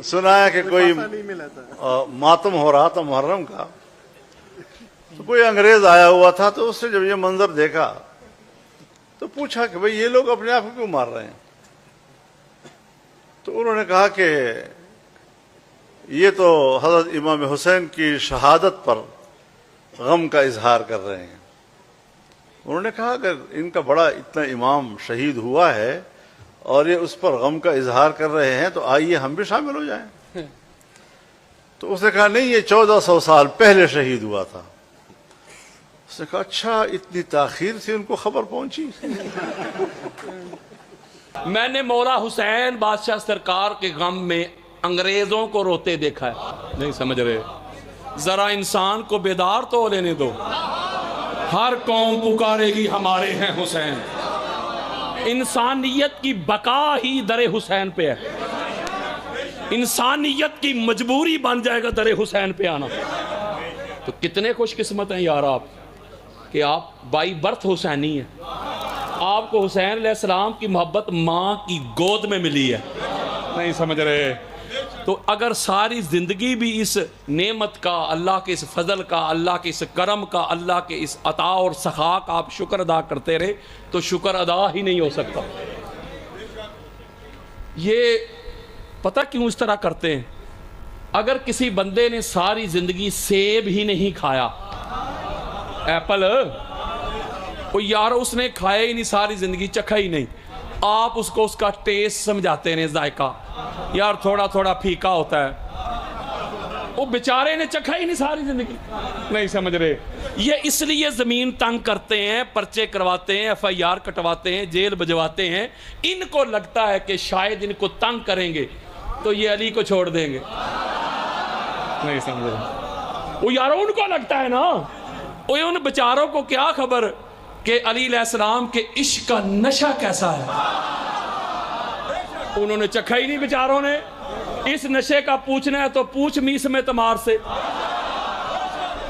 سنا ہے کہ کوئی ماتم ہو رہا تھا محرم کا، تو کوئی انگریز آیا ہوا تھا، تو اس نے جب یہ منظر دیکھا تو پوچھا کہ بھئی یہ لوگ اپنے آپ کو کیوں مار رہے ہیں؟ تو انہوں نے کہا کہ یہ تو حضرت امام حسین کی شہادت پر غم کا اظہار کر رہے ہیں۔ انہوں نے کہا کہ ان کا بڑا اتنا امام شہید ہوا ہے اور یہ اس پر غم کا اظہار کر رہے ہیں، تو آئیے ہم بھی شامل ہو جائیں۔ تو اس نے کہا نہیں، یہ 1400 سال پہلے شہید ہوا تھا۔ اس نے کہا اچھا، اتنی تاخیر سے ان کو خبر پہنچی؟ میں نے مولا حسین بادشاہ سرکار کے غم میں انگریزوں کو روتے دیکھا ہے۔ نہیں سمجھ رہے؟ ذرا انسان کو بیدار تو لینے دو۔ ہر قوم پکارے گی ہمارے ہیں حسین۔ انسانیت کی بقا ہی در حسین پہ ہے۔ انسانیت کی مجبوری بن جائے گا در حسین پہ آنا۔ تو کتنے خوش قسمت ہیں یار آپ کہ آپ بائی برتھ حسینی ہیں۔ آپ کو حسین علیہ السلام کی محبت ماں کی گود میں ملی ہے۔ نہیں سمجھ رہے؟ تو اگر ساری زندگی بھی اس نعمت کا، اللہ کے اس فضل کا، اللہ کے اس کرم کا، اللہ کے اس عطا اور سخا کا آپ شکر ادا کرتے رہے تو شکر ادا ہی نہیں ہو سکتا۔ یہ پتہ کیوں اس طرح کرتے ہیں؟ اگر کسی بندے نے ساری زندگی سیب ہی نہیں کھایا، ایپل، وہ یار اس نے کھایا ہی نہیں ساری زندگی، چکھا ہی نہیں، آپ اس کو اس کا ٹیسٹ سمجھاتے ہیں، ذائقہ، یار تھوڑا تھوڑا پھیکا ہوتا ہے، وہ بیچارے نے چکھا ہی نہیں ساری زندگی۔ نہیں سمجھ رہے؟ یہ اس لیے زمین تنگ کرتے ہیں، پرچے کرواتے ہیں، ایف آئی آر کٹواتے ہیں، جیل بجواتے ہیں۔ ان کو لگتا ہے کہ شاید ان کو تنگ کریں گے تو یہ علی کو چھوڑ دیں گے۔ نہیں سمجھ رہے؟ وہ یارو ان کو لگتا ہے نا، وہ ان بیچاروں کو کیا خبر کہ علی علیہ السلام کے عشق کا نشہ کیسا ہے؟ انہوں نے چکھا ہی نہیں بیچاروں نے۔ اس نشے کا پوچھنا ہے تو پوچھ میس میں تمار سے،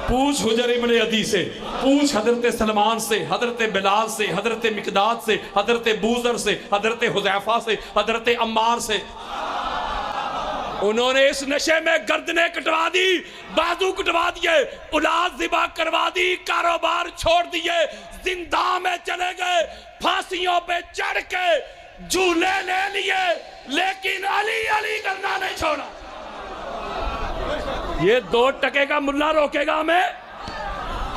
پوچھ حجر ابن عدی سے، پوچھ حضرت سلمان سے، حضرت بلال سے، حضرت مقداد سے، حضرت بوذر سے، حضرت حذیفہ سے، حضرت عمار سے۔ انہوں نے اس نشے میں گردنیں کٹوا دی، بازو کٹوا دیے، اولاد ذبح کروا دی، کاروبار چھوڑ دیے، زندہ میں چلے گئے، پھانسیوں پہ چڑھ کے جھولے لے لیے، لیکن علی علی کرنا نہیں چھوڑا۔ یہ 2 ٹکے کا ملا روکے گا ہمیں؟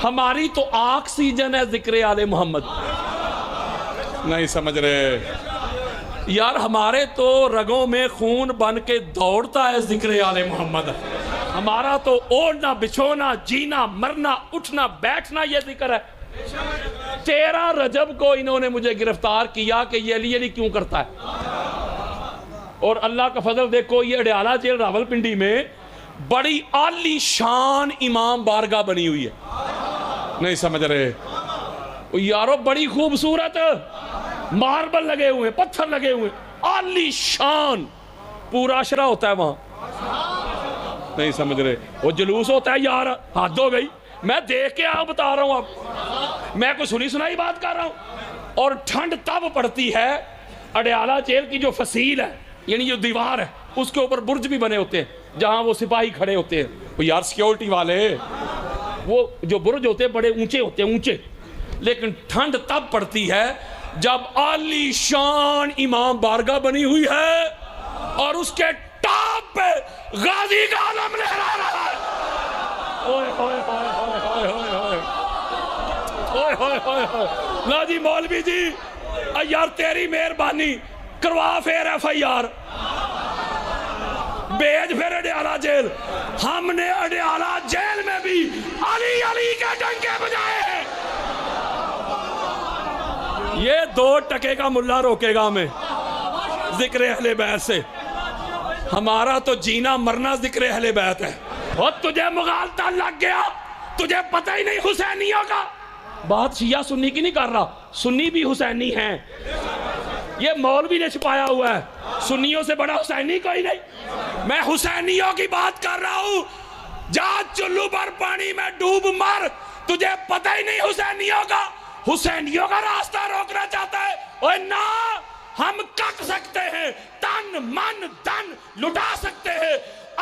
ہماری تو آکسیجن ہے ذکر آل محمد۔ نہیں سمجھ رہے؟ یار ہمارے تو رگوں میں خون بن کے دوڑتا ہے ذکر آل محمد۔ ہمارا تو اوڑھنا بچھونا، جینا مرنا، اٹھنا بیٹھنا یہ ذکر ہے۔ 13 رجب کو انہوں نے مجھے گرفتار کیا کہ یہ علی علی کیوں کرتا ہے۔ اور اللہ کا فضل دیکھو، یہ اڈیالہ جیل راولپنڈی میں بڑی عالی شان امام بارگاہ بنی ہوئی ہے۔ نہیں سمجھ رہے؟ یارو بڑی خوبصورت، ماربل لگے ہوئے، پتھر لگے ہوئے، عالی شان، پورا عشرہ ہوتا ہے وہاں۔ نہیں سمجھ رہے؟ وہ جلوس ہوتا ہے یار، حد ہو گئی۔ میں دیکھ کے آپ بتا رہا ہوں، آپ میں کوئی سنی سنائی بات کر رہا ہوں۔ اور ٹھنڈ تب پڑتی ہے، اڈیالہ جیل کی جو فصیل ہے، یعنی جو دیوار ہے، اس کے اوپر برج بھی بنے ہوتے ہیں جہاں وہ سپاہی کھڑے ہوتے ہیں، وہ یار سیکیورٹی والے، وہ جو برج ہوتے ہیں بڑے اونچے ہوتے ہیں، اونچے۔ لیکن ٹھنڈ تب پڑتی ہے جب عالی شان امام بارگاہ بنی ہوئی ہے اور اس کے ٹاپ پہ غازی کا علم لہرا رہا ہے۔ اوئے ہوئے ہوئے ہوئے ہوئے ہوئے ہوئے ہوئے ہوئے ہوئے۔ نا جی مولوی جی، یار تیری مہربانی کروا پھر ایف آئی آر، بیج پھر اڈیالہ جیل۔ ہم نے اڈیالہ جیل میں بھی علی علی کے ڈنکے بجائے ہیں۔ یہ 2 ٹکے کا ملا روکے گا ہمیں ذکر اہل بیت سے۔ ہمارا تو جینا مرنا ذکر اہل بیت ہے۔ اور تجھے مغالطہ لگ گیا، تجھے پتہ ہی نہیں حسینیوں کا۔ بات شیعہ سنی کی نہیں کر رہا، سنی بھی حسینی ہیں، یہ مولوی نے چھپایا ہوا ہے۔ سنیوں سے بڑا حسینی کوئی نہیں۔ میں حسینیوں کی بات کر رہا ہوں۔ جا چلو پر پانی میں ڈوب مر، تجھے پتہ ہی نہیں حسینیوں کا۔ حسینیوں کا راستہ روکنا چاہتا ہے؟ اوہ نا، ہم کٹ سکتے ہیں، تن من دن لٹا سکتے ہیں،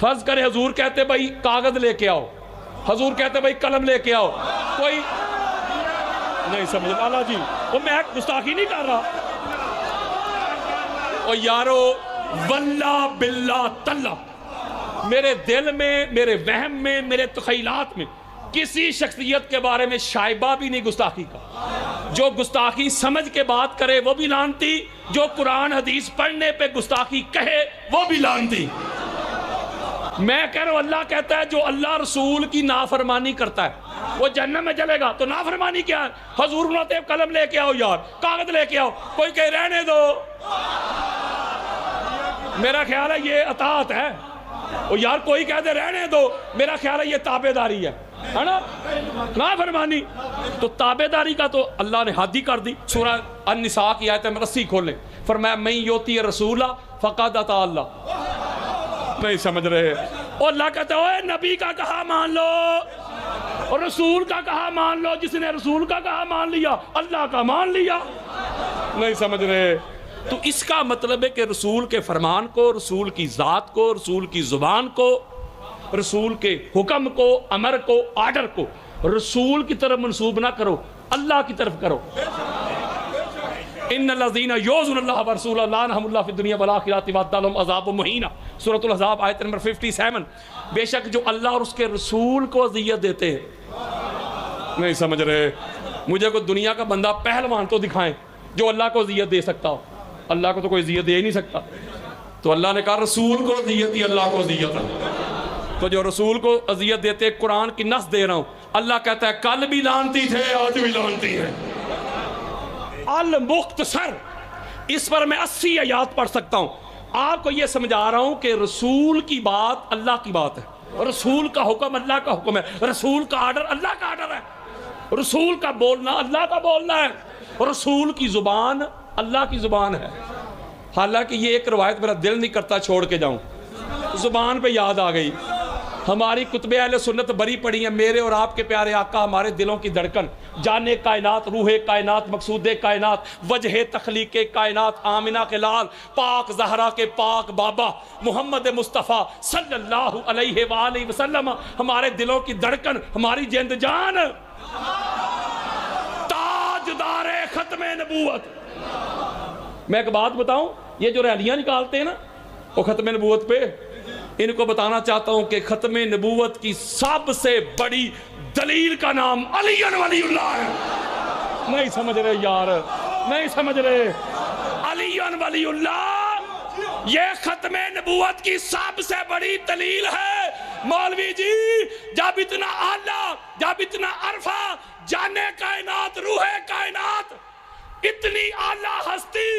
فرض کرے حضور کہتے بھائی کاغذ لے کے آؤ، حضور کہتے بھائی قلم لے کے آؤ، کوئی نہیں سمجھ والا جی، وہ میں گستاخی نہیں کر رہا. اور یارو واللہ باللہ تاللہ میرے دل میں، میرے وہم میں، میرے تخیلات میں کسی شخصیت کے بارے میں شائبہ بھی نہیں گستاخی کا. جو گستاخی سمجھ کے بات کرے وہ بھی لعنتی، جو قرآن حدیث پڑھنے پہ گستاخی کہے وہ بھی لعنتی. میں کہہ رہا ہوں اللہ کہتا ہے جو اللہ رسول کی نافرمانی کرتا ہے وہ جہنم میں جلے گا. تو نافرمانی کیا ہے؟ حضور بناتے ہیں قلم لے کے آؤ یار، کاغذ لے کے آؤ، کوئی کہے رہنے دو. میرا خیال ہے یہ اطاعت ہے. اور یار کوئی کہہ دے رہنے دو، میرا خیال ہے یہ تابعداری ہے نا، نافرمانی. تو تابعداری کا تو اللہ نے حد ہی کر دی. سورہ النساء کی آیت میں رسی کھولیں، فرمایا من یؤتی الرسول فقد اطاع اللہ. نہیں سمجھ رہے. اور اللہ کہتا ہے اوے نبی کا کہا مان لو اور رسول کا کہا مان لو. جس نے رسول کا کہا مان لیا اللہ کا مان لیا. نہیں سمجھ رہے. تو اس کا مطلب ہے کہ رسول کے فرمان کو، رسول کی ذات کو، رسول کی زبان کو، رسول کے حکم کو، امر کو، آرڈر کو رسول کی طرف منسوب نہ کرو، اللہ کی طرف کرو. ان الذین یؤذون اللہ ورسولہ لعنہم اللہ فی الدنیا والآخرۃ وأعد لهم عذابا مہینا. سورۃ الاحزاب آیت نمبر 57. بے شک جو اللہ اور اس کے رسول کو اذیت دیتے ہیں. نہیں سمجھ رہے. مجھے کوئی دنیا کا بندہ پہلوان تو دکھائیں جو اللہ کو اذیت دے سکتا ہو. اللہ کو تو کوئی اذیت دے ہی نہیں سکتا. تو اللہ نے کہا رسول کو اذیت ہی اللہ کو اذیت ہے. تو جو رسول کو اذیت دیتے، قرآن کی نص دے رہا ہوں، اللہ کہتا ہے کل بھی لعنتی تھے آج بھی لعنتی ہیں. المختصر اس پر میں 80 آیات پڑھ سکتا ہوں. آپ کو یہ سمجھا رہا ہوں کہ رسول کی بات اللہ کی بات ہے، رسول کا حکم اللہ کا حکم ہے، رسول کا آرڈر اللہ کا آرڈر ہے، رسول کا بولنا اللہ کا بولنا ہے، رسول کی زبان اللہ کی زبان ہے. حالانکہ یہ ایک روایت میرا دل نہیں کرتا چھوڑ کے جاؤں، زبان پہ یاد آ گئی. ہماری کتب اہل سنت بری پڑی ہیں، میرے اور آپ کے پیارے آقا ہمارے دلوں کی دھڑکن، جان کائنات، روح کائنات، مقصود کائنات، وجہ تخلیق کائنات، آمنہ کے لال، پاک زہرا کے پاک بابا محمد مصطفیٰ صلی اللہ علیہ وآلہ وسلم ہمارے دلوں کی دھڑکن، ہماری جند جان، تاجدار ختم نبوت. میں ایک بات بتاؤں، یہ جو ریلیاں نکالتے ہیں نا وہ ختم نبوت پہ، ان کو بتانا چاہتا ہوں کہ ختم نبوت کی سب سے بڑی دلیل کا نام علی ولی اللہ ہے. نہیں سمجھ رہے یار، نہیں سمجھ رہے. علی ولی اللہ یہ ختم نبوت کی سب سے بڑی دلیل ہے. مولوی جی جب اتنا اعلیٰ، جب اتنا عرفہ، جانے کائنات، روح کائنات، اتنی اعلیٰ ہستی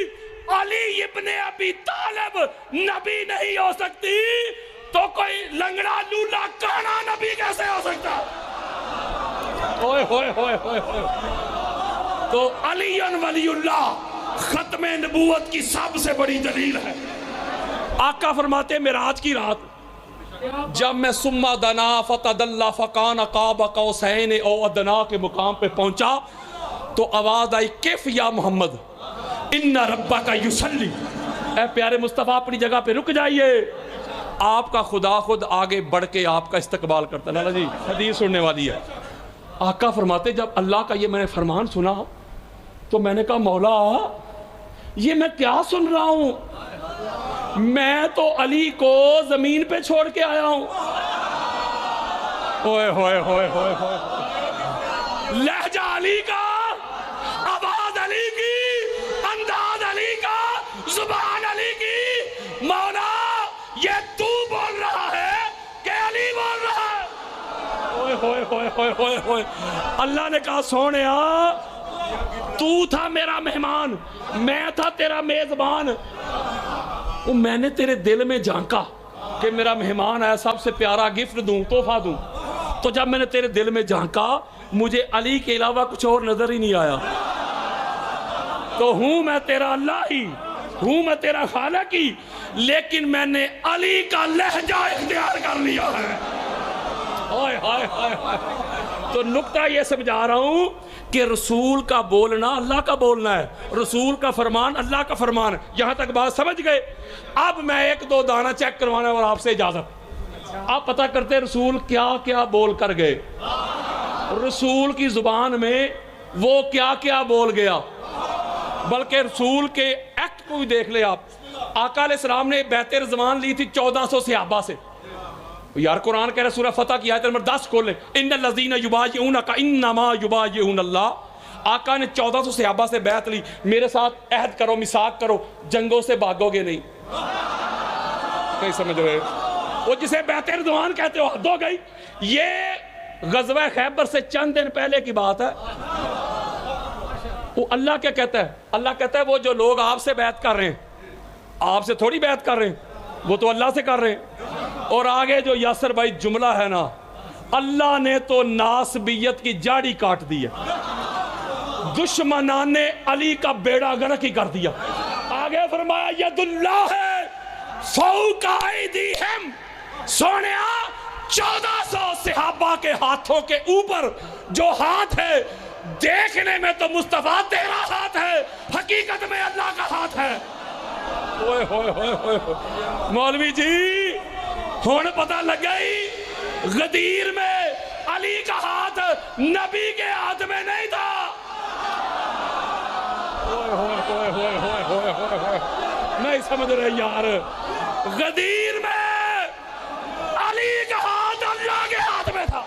علی ابن ابی طالب نبی نہیں ہو سکتی تو کوئی لنگڑا لولا کانا نبی کیسے ہو سکتا؟ ہوئے ہوئے ہوئے ہوئے ہوئے. تو علی ولی اللہ ختم نبوت کی سب سے بڑی دلیل ہے. آقا فرماتے معراج کی رات جب میں ثم دنا فتدلی فکان قاب قوسین او ادنا کے مقام پہ پہنچا تو آواز آئی کیف یا محمد ان ربک یصلی. اے پیارے مصطفیٰ اپنی جگہ پہ رک جائیے. آپ کا خدا خود آگے بڑھ کے آپ کا استقبال کرتا ہے. لالا جی حدیث سننے والی ہے. آقا فرماتے جب اللہ کا یہ میں نے فرمان سنا تو میں نے کہا مولا یہ میں کیا سن رہا ہوں؟ میں تو علی کو زمین پہ چھوڑ کے آیا ہوں. ہوئے ہوئے ہوئے ہوئے ہوئے. لہجہ علی کا، آواز علی کی، انداز علی کا، زبان علی کی. مولا یہ تو بول رہا ہے کہ علی بول رہا ہے؟ ہوئے ہوئے ہوئے ہوئے ہوئے ہوئے. اللہ نے کہا سونیا تو تھا میرا مہمان، میں تھا تیرا میزبان. میں نے تیرے دل میں جھانکا کہ میرا مہمان آیا، سب سے پیارا گفٹ دوں، تحفہ دوں. تو جب میں نے تیرے دل میں جھانکا مجھے علی کے علاوہ کچھ اور نظر ہی نہیں آیا. تو ہوں میں تیرا اللہ ہی، ہوں میں تیرا خالق ہی، لیکن میں نے علی کا لہجہ اختیار کر لیا ہے. ہائے ہائے ہائے ہائے. تو نقطہ یہ سمجھا رہا ہوں کہ رسول کا بولنا اللہ کا بولنا ہے، رسول کا فرمان اللہ کا فرمان. یہاں تک بات سمجھ گئے؟ اب میں ایک دو دانہ چیک کروانا اور آپ سے اجازت. آپ پتہ کرتے رسول کیا کیا بول کر گئے، رسول کی زبان میں وہ کیا کیا بول گیا، بلکہ رسول کے ایکٹ کو بھی دیکھ لے آپ. آقا علیہ السلام نے بیعت رضوان لی تھی 1400 صحابہ سے. یار قرآن کہہ رہا ہے سورہ فتح کی آیت نمبر 10 کھولے، ان الذین یبایعونک انما یبایعون اللہ. آقا نے 1400 صحابہ سے بیعت لی، میرے ساتھ عہد کرو، میثاق کرو، جنگوں سے بھاگو گے نہیں. نہیں سمجھ رہے؟ وہ جسے بیعت رضوان کہتے ہو حد ہو گئی. یہ غزوہ خیبر سے چند دن پہلے کی بات ہے. وہ اللہ کیا کہتا ہے؟ اللہ کہتا ہے وہ جو لوگ آپ سے بیعت کر رہے ہیں، آپ سے تھوڑی بیعت کر رہے ہیں، وہ تو اللہ سے کر رہے ہیں. اور آگے جو یاسر بھائی جملہ ہے نا، اللہ نے تو ناسبیت کی جاڑی کاٹ دی ہے، دشمنان نے علی کا بیڑا غرق ہی کر دیا. آگے فرمایا ید اللہ ہے فوق ایدیہم. سونیا 1400 صحابہ کے ہاتھوں کے اوپر جو ہاتھ ہے، دیکھنے میں تو مصطفیٰ تیرا ہاتھ ہے، حقیقت میں اللہ کا ہاتھ ہے. ہوئے ہوئے ہوئے ہوئے مولوی جی ہون پتہ لگ گئی غدیر میں علی کا ہاتھ نبی کے ہاتھ میں نہیں تھا. نہیں سمجھ رہے یار، غدیر میں علی کا ہاتھ اللہ کے ہاتھ میں تھا.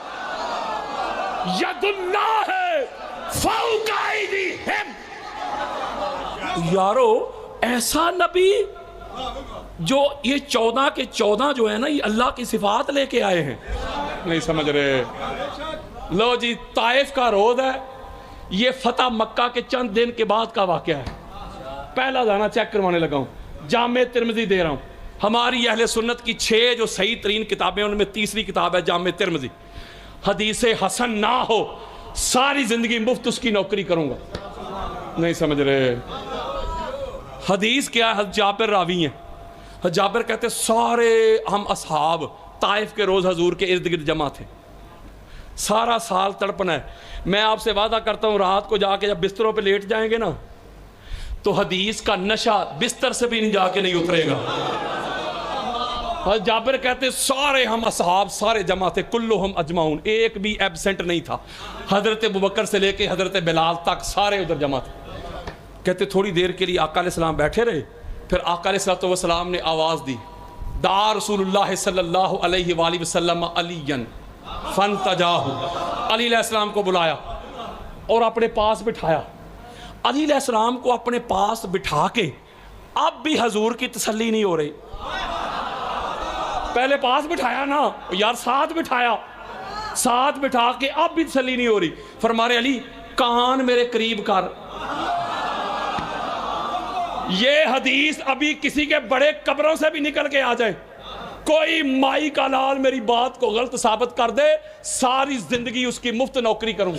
ید اللہ ہے فوق ایدیہم. یارو ایسا نبی جو یہ 14 کے 14 جو ہے نا، یہ اللہ کی صفات لے کے آئے ہیں. نہیں سمجھ رہے؟ لو جی طائف کا روز ہے، یہ فتح مکہ کے چند دن کے بعد کا واقعہ ہے. پہلا دانہ چیک کروانے لگا ہوں، جامع ترمذی دے رہا ہوں. ہماری اہل سنت کی 6 جو صحیح ترین کتابیں، ان میں تیسری کتاب ہے جامع ترمذی. حدیث حسن نہ ہو ساری زندگی مفت اس کی نوکری کروں گا. نہیں سمجھ رہے؟ حدیث کیا ہے؟ جابر راوی ہیں. جابر کہتے سارے ہم اصحاب طائف کے روز حضور کے ارد گرد جمع تھے، سارا سال تڑپنا ہے. میں آپ سے وعدہ کرتا ہوں رات کو جا کے جب بستروں پہ لیٹ جائیں گے نا، تو حدیث کا نشہ بستر سے بھی نہیں جا کے نہیں اترے گا. جابر کہتے سارے ہم اصحاب سارے جمع تھے، کلہم اجمعون، ایک بھی ایبسنٹ نہیں تھا. حضرت ابوبکر سے لے کے حضرت بلال تک سارے ادھر جمع تھے. کہتے تھوڑی دیر کے لیے آقا علیہ السلام بیٹھے رہے، پھر آقا علیہ السلام نے آواز دی، دعا رسول اللہ صلی اللہ علیہ وآلہ وسلم علیًا فانتجاہ. علی علیہ السلام کو بلایا اور اپنے پاس بٹھایا. علی علیہ السلام کو اپنے پاس بٹھا کے اب بھی حضور کی تسلی نہیں ہو رہی. پہلے پاس بٹھایا نا یار، ساتھ بٹھایا، ساتھ بٹھا کے اب بھی تسلی نہیں ہو رہی. فرما رہے علی کان میرے قریب کر. یہ حدیث ابھی کسی کے بڑے قبروں سے بھی نکل کے آ جائے، کوئی مائی کا لال میری بات کو غلط ثابت کر دے، ساری زندگی اس کی مفت نوکری کروں.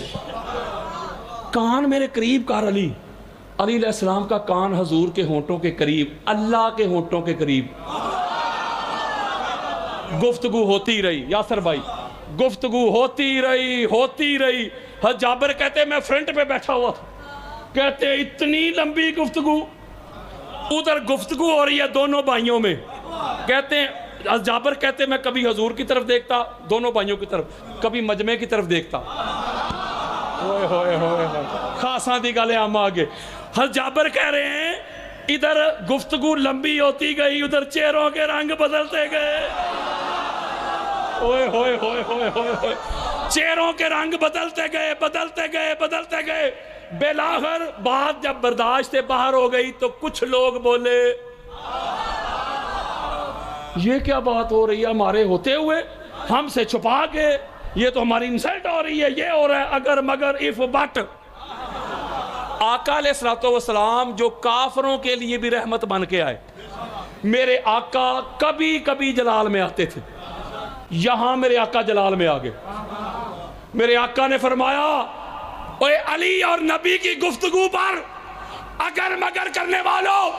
کان میرے قریب کر علی. علی علیہ السلام کا کان حضور کے ہونٹوں کے قریب، اللہ کے ہونٹوں کے قریب. گفتگو ہوتی رہی یاسر بھائی، گفتگو ہوتی رہی. جابر کہتے میں فرنٹ پہ بیٹھا ہوا تھا، کہتے اتنی لمبی گفتگو، ادھر گفتگو ہو رہی ہے دونوں بھائیوں میں. کہتے ہیں جابر کہتے میں کبھی حضور کی طرف دیکھتا، دونوں بھائیوں کی طرف، کبھی مجمع کی طرف دیکھتا. خاصاں دی گالے ہم آگے. جابر کہہ رہے ہیں ادھر گفتگو لمبی ہوتی گئی، ادھر چہروں کے رنگ بدلتے گئے. چہروں کے رنگ بدلتے گئے. بلاخر بات جب برداشت سے باہر ہو گئی تو کچھ لوگ بولے یہ کیا بات ہو رہی ہے ہمارے ہوتے ہوئے، ہم سے چھپا کے، یہ تو ہماری انسلٹ ہو رہی ہے، یہ ہو رہا ہے اگر مگر اف بٹ. آقا علیہ السلام جو کافروں کے لیے بھی رحمت بن کے آئے. میرے آقا کبھی کبھی جلال میں آتے تھے، یہاں میرے آقا جلال میں آ گئے. میرے آقا نے فرمایا اے علی اور نبی کی گفتگو پر اگر مگر کرنے والوں،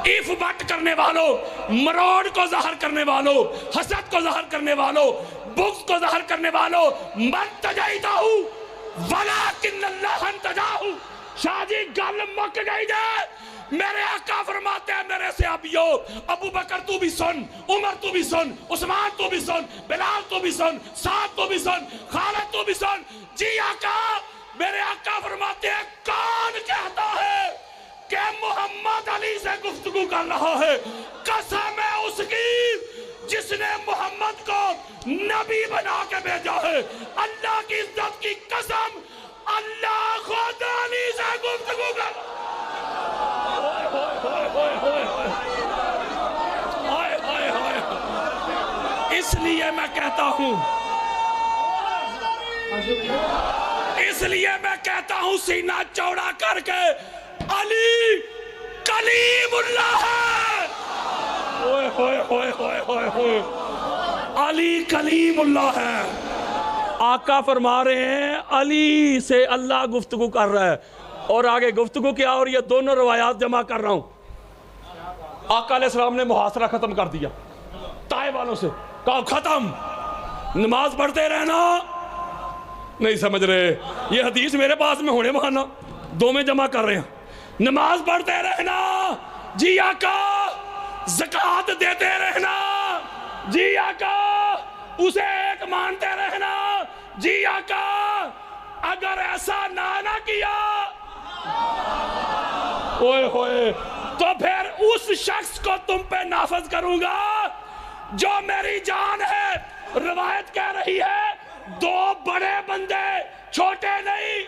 ایف بٹ کرنے والوں، مروڑ کو ظاہر کرنے والوں، حسد کو ظاہر کرنے والوں، بغض کو ظاہر کرنے والوں، من تجائیتاہو ولیکن اللہ انتجاہو. شاہ جی گل مک گئی جائے، میرے آقا فرماتے ہیں میرے سے ابیو، ابو بکر تو بھی سن، عمر تو بھی سن، عثمان تو بھی سن، بلال تو بھی سن، سعد تو بھی سن، خالد تو بھی سن. جی آقا. میرے آقا فرماتے ہیں کون کہتا ہے کہ محمد علی سے گفتگو کر رہا ہے؟ قسم ہے اس کی جس نے محمد کو نبی بنا کے بھیجا ہے. اللہ کی عزت کی قسم، اللہ خود علی سے گفتگو کر. اس لیے میں کہتا ہوں، اس لیے میں کہتا ہوں سینہ چوڑا کر کے علی کلیم اللہ ہے. علی کلیم اللہ ہے. آقا فرما رہے ہیں علی سے اللہ گفتگو کر رہا ہے. اور آگے گفتگو کیا، اور یہ دونوں روایات جمع کر رہا ہوں. آقا علیہ السلام نے محاصرہ ختم کر دیا طائف والوں سے، کہا ختم، نماز پڑھتے رہنا. نہیں سمجھ رہے، یہ حدیث میرے پاس میں ہونے مانا دو میں جمع کر رہے ہیں. نماز پڑھتے رہنا جی آقا، زکوٰۃ دیتے رہنا جی آقا، اسے ایک مانتے رہنا جی آقا. اگر ایسا نہ کیا اوئے ہوئے تو پھر اس شخص کو تم پہ نافذ کروں گا جو میری جان ہے. روایت کہہ رہی ہے دو بڑے بندے، چھوٹے نہیں.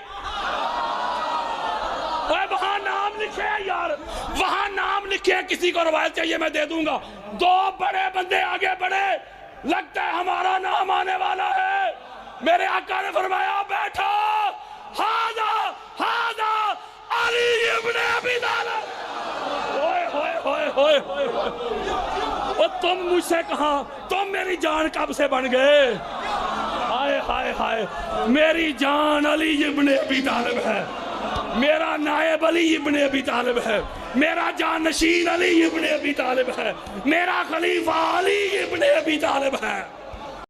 وہاں نام لکھے یار، وہاں نام لکھے، کسی کو روایت چاہیے میں دے دوں گا. دو بڑے بندے آگے بڑھے، لگتا ہے ہمارا نام آنے والا ہے. میرے آقا نے فرمایا بیٹھو، ہاذا ہاذا علی ابن ابی طالب. اور تم مجھ سے کہاں، تم میری جان کب سے بن گئے؟ ہائے ہائے ہائے، میری جان علی ابن ابی طالب ہے، میرا نائب علی ابن ابی طالب ہے، میرا جانشین علی ابن ابی طالب ہے، میرا خلیفہ علی ابن ابی طالب ہے.